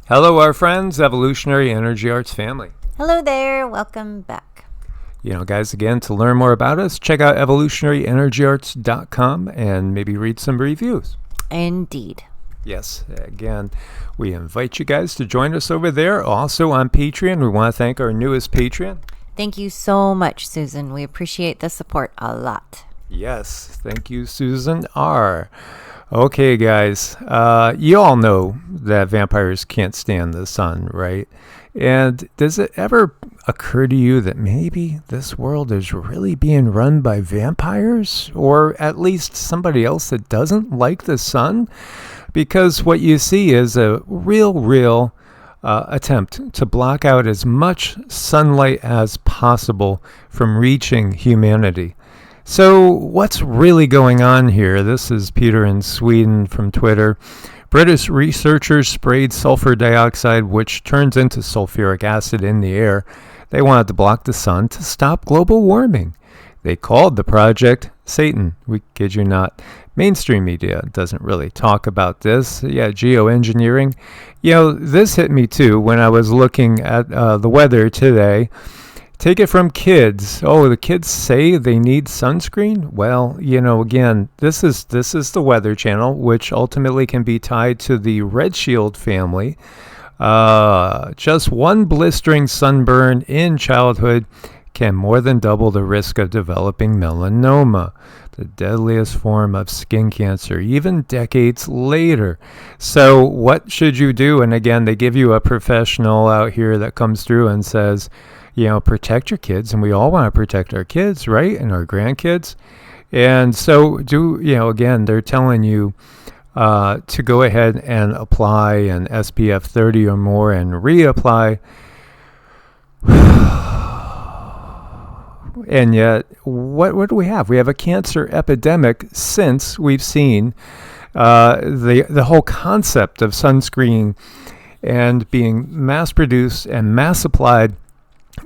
Hello, our friends, Evolutionary Energy Arts family. Hello there, welcome back. Guys, again, to learn more about us, check out evolutionaryenergyarts.com and maybe read some reviews. Indeed. Yes, again, we invite you guys to join us over there. Also on Patreon, we want to thank our newest Patreon. Thank you so much, Susan. We appreciate the support a lot. Yes, thank you, Susan R. Okay, guys, you all know that vampires can't stand the sun, right? And does it ever occur to you that maybe this world is really being run by vampires? Or at least somebody else that doesn't like the sun? Because what you see is a real attempt to block out as much sunlight as possible from reaching humanity. So what's really going on here? This is Peter in Sweden from Twitter. British researchers sprayed sulfur dioxide, which turns into sulfuric acid in the air. They wanted to block the sun to stop global warming. They called the project Satan. We kid you not. Mainstream media doesn't really talk about this. Yeah, geoengineering. This hit me too when I was looking at the weather today. Take it from kids. Oh, the kids say they need sunscreen? Well, again, this is the Weather Channel, which ultimately can be tied to the Red Shield family. Just one blistering sunburn in childhood can more than double the risk of developing melanoma, the deadliest form of skin cancer, even decades later. So what should you do? And again, they give you a professional out here that comes through and says, protect your kids, and we all want to protect our kids, right? And our grandkids. And so again, they're telling you to go ahead and apply an SPF 30 or more and reapply. And yet, what do we have? We have a cancer epidemic since we've seen the whole concept of sunscreen and being mass-produced and mass-applied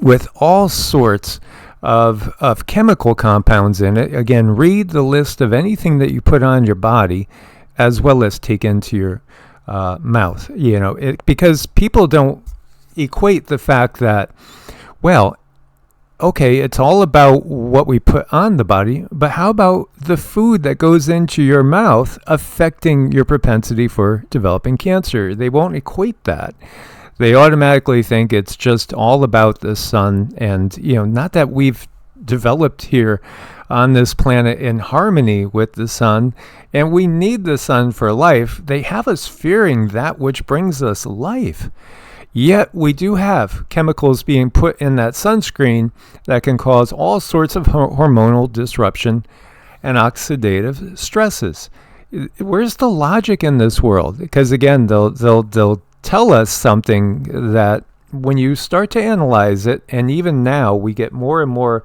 with all sorts of chemical compounds in it. Again, read the list of anything that you put on your body as well as take into your mouth. Because people don't equate the fact that, well, okay, it's all about what we put on the body, but how about the food that goes into your mouth affecting your propensity for developing cancer? They won't equate that. They automatically think it's just all about the sun, and not that we've developed here on this planet in harmony with the sun, and we need the sun for life. They have us fearing that which brings us life. Yet we do have chemicals being put in that sunscreen that can cause all sorts of hormonal disruption and oxidative stresses. Where's the logic in this world? Because again, they'll tell us something that when you start to analyze it, and even now we get more and more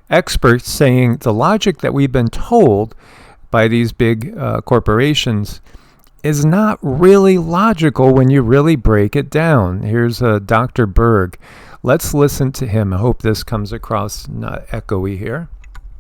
experts saying the logic that we've been told by these big corporations is not really logical when you really break it down. Here's Dr. Berg. Let's listen to him. I hope this comes across not echoey here.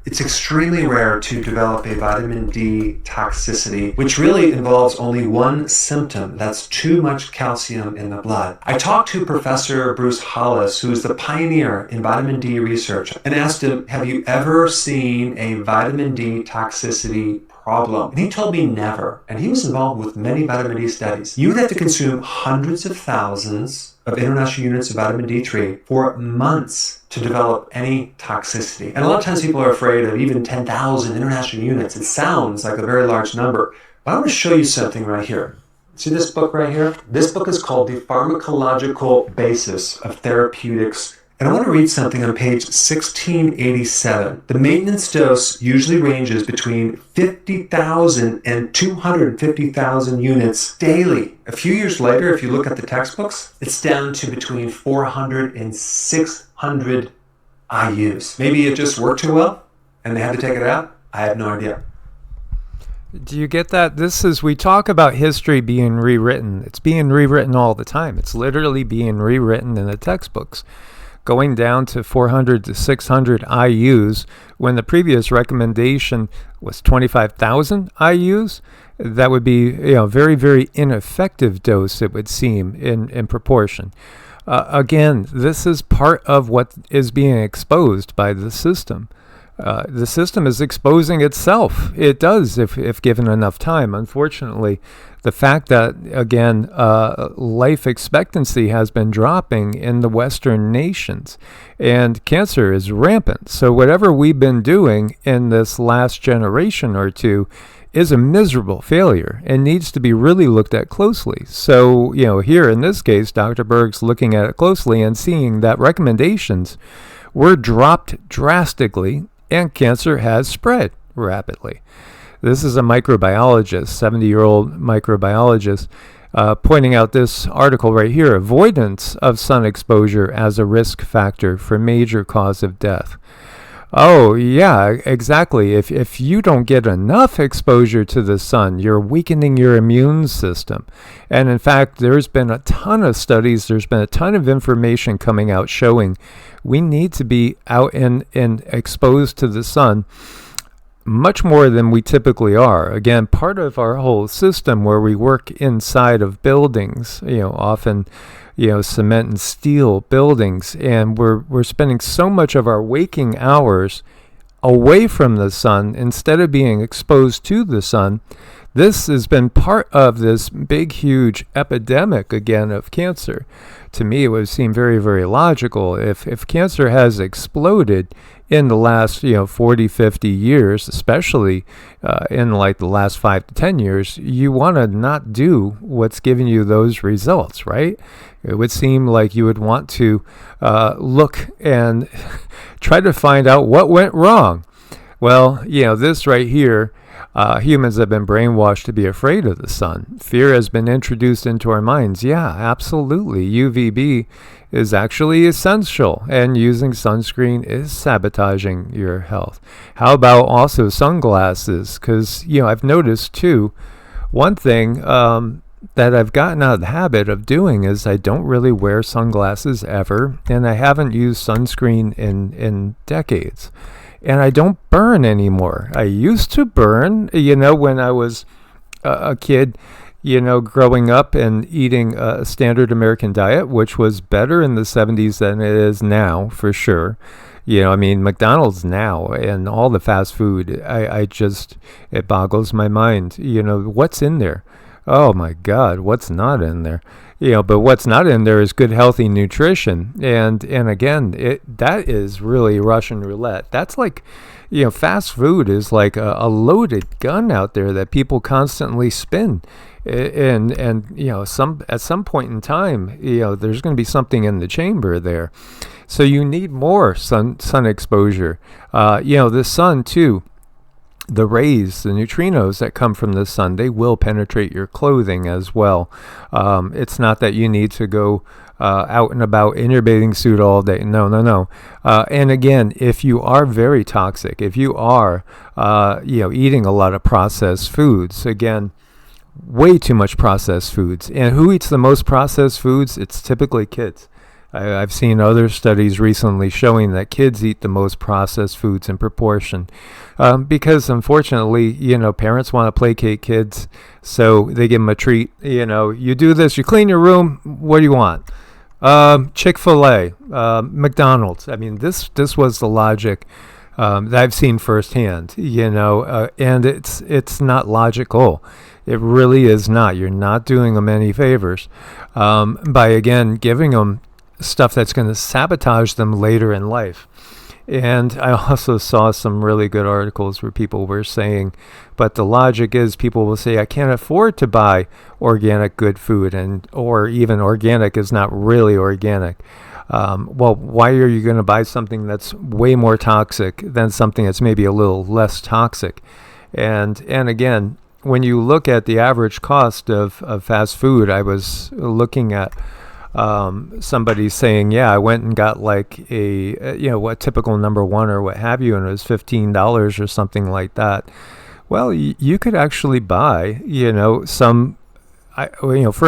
It's extremely rare to develop a vitamin D toxicity, which really involves only one symptom. That's too much calcium in the blood. I talked to Professor Bruce Hollis, who is the pioneer in vitamin D research, and asked him, have you ever seen a vitamin D toxicity problem? And he told me never. And he was involved with many vitamin D studies. You would have to consume hundreds of thousands of international units of vitamin D3 for months to develop any toxicity. And a lot of times people are afraid of even 10,000 international units. It sounds like a very large number. But I want to show you something right here. See this book right here? This book is called The Pharmacological Basis of Therapeutics. And I want to read something on page 1687. The maintenance dose usually ranges between 50,000 and 250,000 units daily. A few years later, if you look at the textbooks, it's down to between 400 and 600 IUs. Maybe it just worked too well and they had to take it out. I have no idea. Do you get that? We talk about history being rewritten. It's being rewritten all the time. It's literally being rewritten in the textbooks. going down to 400 to 600 IUs when the previous recommendation was 25,000 IUs. That would be, very, very ineffective dose, it would seem, in proportion. Again, this is part of what is being exposed by the system. The system is exposing itself. It does, if given enough time. Unfortunately, the fact that, again, life expectancy has been dropping in the Western nations, and cancer is rampant. So whatever we've been doing in this last generation or two is a miserable failure and needs to be really looked at closely. So, here in this case, Dr. Berg's looking at it closely and seeing that recommendations were dropped drastically and cancer has spread rapidly. This is a microbiologist, 70-year-old microbiologist, pointing out this article right here: avoidance of sun exposure as a risk factor for major cause of death. Oh, yeah, exactly. If you don't get enough exposure to the sun, you're weakening your immune system. And in fact, there's been a ton of studies, there's been a ton of information coming out showing we need to be out and exposed to the sun much more than we typically are. Again, part of our whole system where we work inside of buildings, often cement and steel buildings, and we're spending so much of our waking hours away from the sun instead of being exposed to the sun. This has been part of this big, huge epidemic, again, of cancer. To me, it would seem very, very logical. If cancer has exploded in the last 40, 50 years, especially in like the last 5 to 10 years, you want to not do what's giving you those results, right? It would seem like you would want to look and try to find out what went wrong. Well, this right here, humans have been brainwashed to be afraid of the sun. Fear has been introduced into our minds. Yeah, absolutely. UVB is actually essential, and using sunscreen is sabotaging your health. How about also sunglasses? Because, I've noticed too, one thing that I've gotten out of the habit of doing is I don't really wear sunglasses ever, and I haven't used sunscreen in decades. And I don't burn anymore. I used to burn, when I was a kid, growing up and eating a standard American diet, which was better in the 70s than it is now, for sure. McDonald's now and all the fast food, it boggles my mind. What's in there? Oh my God, what's not in there? But what's not in there is good, healthy nutrition. And again, that is really Russian roulette. That's like, fast food is like a loaded gun out there that people constantly spin. And at some point in time, there's going to be something in the chamber there. So you need more sun exposure. The sun too. The rays, the neutrinos that come from the sun, they will penetrate your clothing as well. It's not that you need to go out and about in your bathing suit all day. No. And again, if you are very toxic, if you are, eating a lot of processed foods, again, way too much processed foods. And who eats the most processed foods? It's typically kids. I've seen other studies recently showing that kids eat the most processed foods in proportion because, unfortunately, parents want to placate kids, so they give them a treat. You do this, you clean your room, what do you want? Chick-fil-A, McDonald's. I mean, this was the logic that I've seen firsthand, and it's not logical. It really is not. You're not doing them any favors by, again, giving them stuff that's going to sabotage them later in life. And I also saw some really good articles where people were saying, but the logic is people will say, I can't afford to buy organic good food, or even organic is not really organic. Well, why are you going to buy something that's way more toxic than something that's maybe a little less toxic? And again, when you look at the average cost of fast food, I was looking at somebody saying, yeah, I went and got like what typical number one or what have you, and it was $15 or something like that. Well, you could actually buy, for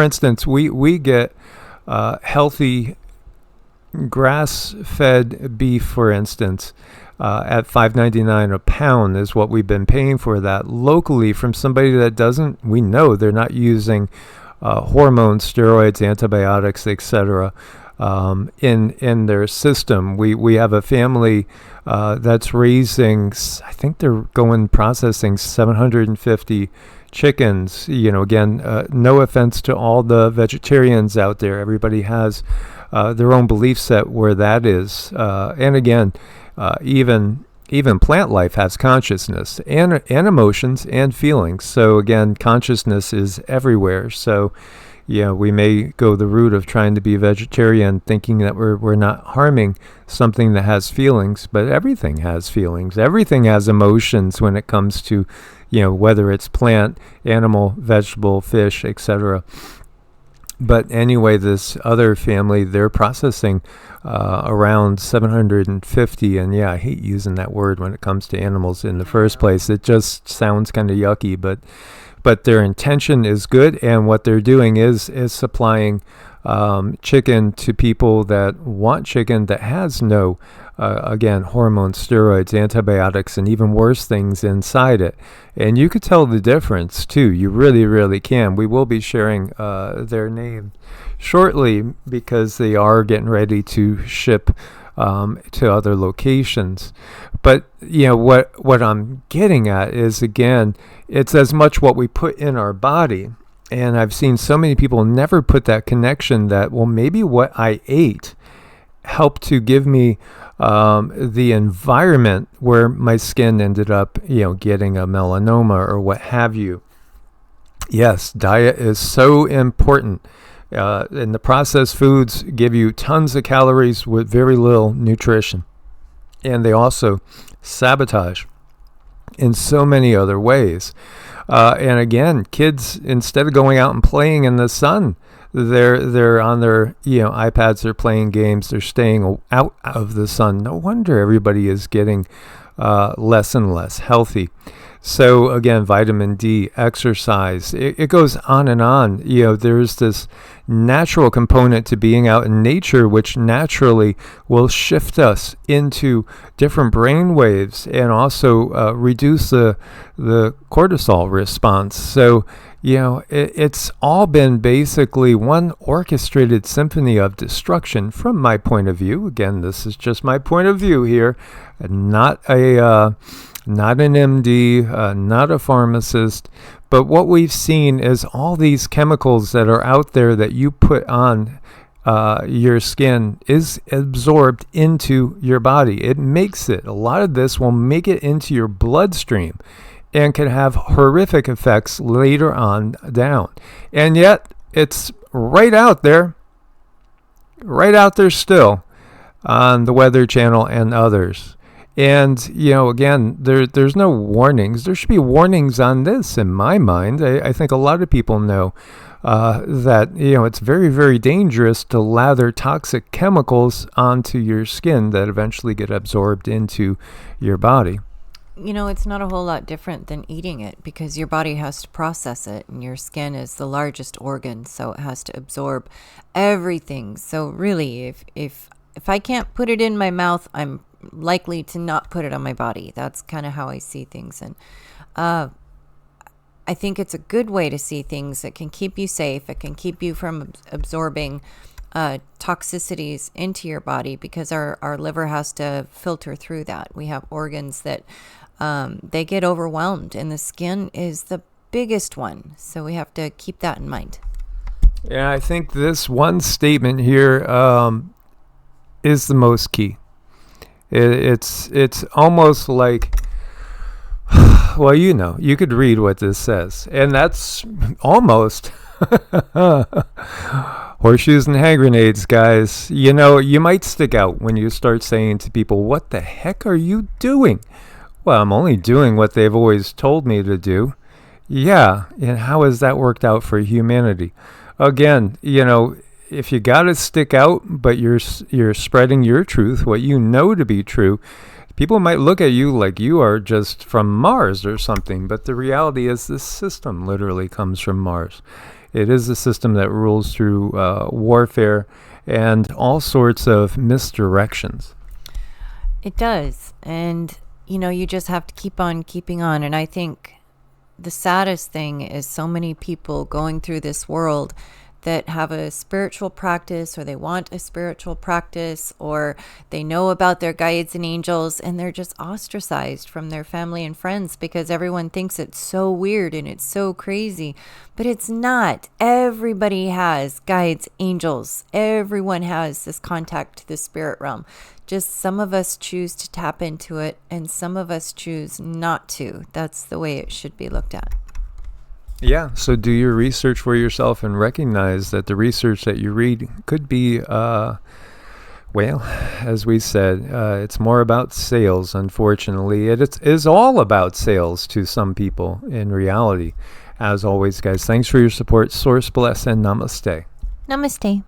instance, we get healthy grass-fed beef, for instance, at $5.99 a pound is what we've been paying for that locally from somebody that doesn't, we know they're not using hormones, steroids, antibiotics, etc. In their system. We have a family that's raising, I think they're processing 750 chickens. Again, no offense to all the vegetarians out there. Everybody has their own belief set where that is. And again, even plant life has consciousness and emotions and feelings. So again, consciousness is everywhere. So we may go the route of trying to be vegetarian, thinking that we're not harming something that has feelings, but everything has feelings. Everything has emotions when it comes to, whether it's plant, animal, vegetable, fish, etc. But anyway, this other family, they're processing around 750, and I hate using that word when it comes to animals in the first place. It just sounds kind of yucky, but their intention is good, and what they're doing is supplying chicken to people that want chicken that has no, again, hormones, steroids, antibiotics, and even worse things inside it. And you could tell the difference, too. You really, really can. We will be sharing their name shortly because they are getting ready to ship to other locations. But what I'm getting at is, again, it's as much what we put in our body. And I've seen so many people never put that connection that, well, maybe what I ate helped to give me the environment where my skin ended up, getting a melanoma or what have you. Yes, diet is so important. And the processed foods give you tons of calories with very little nutrition. And they also sabotage in so many other ways. And again, kids, instead of going out and playing in the sun, they're on their iPads, they're playing games, they're staying out of the sun. No wonder everybody is getting less and less healthy. So again, vitamin D, exercise, it goes on and on. There's this natural component to being out in nature, which naturally will shift us into different brain waves and also reduce the cortisol response. So, it's all been basically one orchestrated symphony of destruction from my point of view. Again, this is just my point of view here, not an MD, not a pharmacist, but what we've seen is all these chemicals that are out there that you put on your skin is absorbed into your body. It makes it. A lot of this will make it into your bloodstream and can have horrific effects later on down. And yet, it's right out there still on the Weather Channel and others. And, again, there's no warnings. There should be warnings on this in my mind. I think a lot of people know that, it's very, very dangerous to lather toxic chemicals onto your skin that eventually get absorbed into your body. It's not a whole lot different than eating it because your body has to process it, and your skin is the largest organ, so it has to absorb everything. So really, if I can't put it in my mouth, I'm likely to not put it on my body. That's kind of how I see things. And I think it's a good way to see things. It can keep you safe. It can keep you from absorbing toxicities into your body because our liver has to filter through that. We have organs that they get overwhelmed, and the skin is the biggest one. So we have to keep that in mind. Yeah, I think this one statement here is the most key. It's almost like, well, you could read what this says, and that's almost horseshoes and hand grenades, guys. You might stick out when you start saying to people, what the heck are you doing? Well, I'm only doing what they've always told me to do. Yeah, and how has that worked out for humanity? Again, if you got to stick out, but you're spreading your truth, what you know to be true, people might look at you like you are just from Mars or something. But the reality is this system literally comes from Mars. It is a system that rules through warfare and all sorts of misdirections. It does. And, you just have to keep on keeping on. And I think the saddest thing is so many people going through this world that have a spiritual practice, or they want a spiritual practice, or they know about their guides and angels, and they're just ostracized from their family and friends because everyone thinks it's so weird and it's so crazy. But it's not. Everybody has guides, angels. Everyone has this contact to the spirit realm. Just some of us choose to tap into it, and some of us choose not to. That's the way it should be looked at. Yeah, so do your research for yourself and recognize that the research that you read could be, as we said, it's more about sales, unfortunately. It is all about sales to some people in reality. As always, guys, thanks for your support. Source bless and namaste. Namaste.